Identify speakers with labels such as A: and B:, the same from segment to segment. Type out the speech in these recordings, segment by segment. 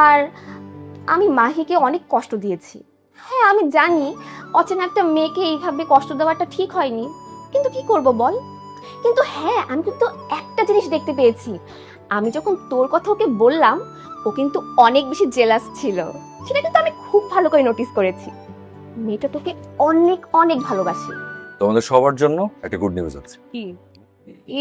A: আর আমি মাহিকে অনেক কষ্ট দিয়েছি। হ্যাঁ, আমি জানি অচেনা একটা মেয়েকে এইভাবে কষ্ট দেওয়াটা ঠিক হয়নি, কিন্তু কি করব বল। কিন্তু হ্যাঁ, আমি কিন্তু একটা জিনিস দেখতে পেয়েছি। আমি যখন তোর কথা ওকে বললাম, ও কিন্তু অনেক বেশি জেলাস ছিল। সেটা কিন্তু আমি খুব ভালো করে নোটিস করেছি। মেয়েটা তোকে অনেক অনেক ভালোবাসে।
B: তোমাদের সবার জন্য একটা গুড নিউজ আছে।
C: কি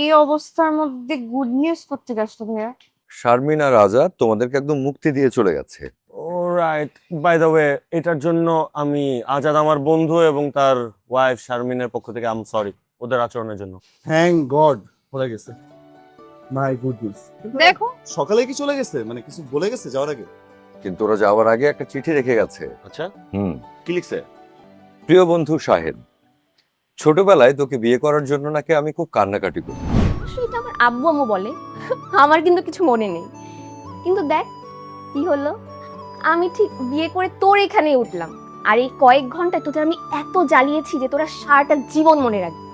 C: এই অবস্থার মধ্যে গুড নিউজ করতে গেছো ভাইয়া?
B: শারমিন আর আজাদ তোমাদেরকে একদম মুক্তি দিয়ে চলে গেছে।
D: অলরাইট, বাই দ্য ওয়ে, এটার জন্য আমি আজাদ আমার বন্ধু এবং তার ওয়াইফ শারমিনের পক্ষ থেকে আম সরি ওদের আচরণের জন্য।
E: থ্যাংক গড হয়ে গেছে। My goodness.
C: দেখো
E: সকালে কি চলে গেছে, মানে কিছু বলে গেছে যাওয়ার আগে?
B: কিন্তু ওরা যাওয়ার আগে একটা চিঠি রেখে গেছে।
D: আচ্ছা,
B: হুম।
D: কি লিখছে?
B: প্রিয় বন্ধু শাহেদ, ছোটবেলায় তোকে বিয়ে করার জন্য নাকি আমি খুব কান্নাকাটি করি।
A: অবশ্যই এটা আমার আব্বু আম্মু বলে, আমার কিন্তু কিছু মনে নেই। কিন্তু দেখ কি হলো, আমি ঠিক বিয়ে করে তোর এখানেই উঠলাম। আর এই কয়েক ঘন্টায় তোদের আমি এত জ্বালিয়েছি যে তোরা সারাটা জীবন মনে রাখবি।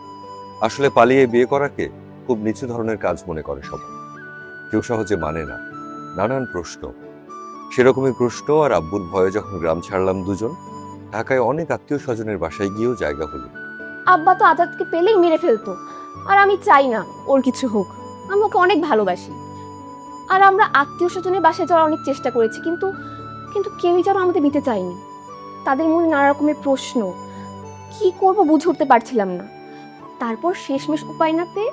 B: আসলে পালিয়ে বিয়ে করাকে খুব নিচু ধরনের কাজ মনে করে সবাই, কেউ সহজে মানে না। নানান প্রশ্ন, সেরকমই প্রশ্ন আর আব্বুর ভয়ে যখন গ্রাম ছাড়লাম দুজন, ঢাকায় অনেক আত্মীয় স্বজনের বাসায় গিয়েও জায়গা হলো।
A: আব্বা তো আজাদকে পেলেই মেরে ফেলতো, আর আমি চাই না ওর কিছু হোক। আমি ওকে অনেক ভালোবাসি। আর আমরা আত্মীয় স্বজনের বাসায় যাওয়ার অনেক চেষ্টা করেছি, কিন্তু কিন্তু কেউই যেন আমাদের নিতে চায়নি। তাদের মনে নানা রকমের প্রশ্ন, কি করব বুঝে উঠতে পারছিলাম না। তারপর শেষমেশ উপায় না পেয়ে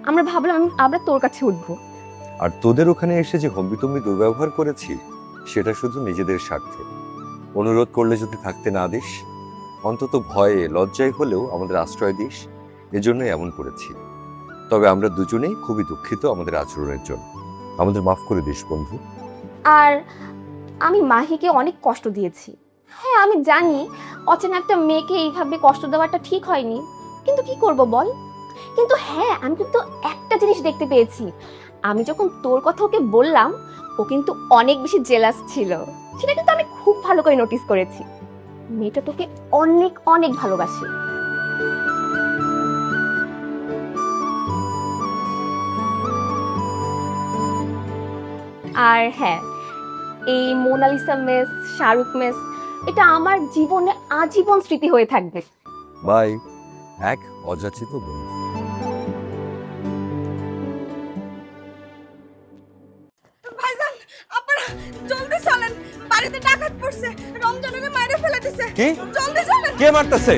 A: আমরা ভাবলাম আমরা তোর কাছে উঠবো।
B: আর তোদের ওখানে এসে যে হম্বিতম্বি দুর্ব্যবহার করেছি, সেটা শুধু নিজেদের স্বার্থে। অনুরোধ করলে যদি থাকতে না দিস, অন্তত ভয়ে লজ্জায় হলেও আমাদের আশ্রয় দিস, এজন্যই এমন করেছি। তবে আমরা দুজনেই খুবই দুঃখিত আমাদের আচরণের জন্য। আমাদের মাফ করে দিস বন্ধু।
A: আর আমি মাহিকে অনেক কষ্ট দিয়েছি। হ্যাঁ, আমি জানি অচেনা একটা মেয়েকে এইভাবে কষ্ট দেওয়াটা ঠিক হয়নি, কিন্তু কি করব বল। কিন্তু হ্যাঁ, আমি কিন্তু একটা জিনিস দেখতে পেয়েছি। আমি যখন তোর কথা ওকে বললাম, ও কিন্তু অনেক বেশি জেলাস ছিল। সেটা কিন্তু আমি খুব ভালো করে নোটিস করেছি। মেয়েটা তোকে অনেক অনেক ভালোবাসে। আর হ্যাঁ, এই মোনালিসা মেস, শাহরুখ মেস, এটা আমার জীবনে আজীবন স্মৃতি হয়ে থাকবে।
B: বাই, এক অযাচিত বন্ধু।
C: ভাইজান, আপনারা জলদি চলেন, বাড়িতে ডাকাত পড়ছে, রমজানের মাইরে ফেলে দিছে।
D: কি?
C: জলদি চলেন।
D: কে মারতেছে?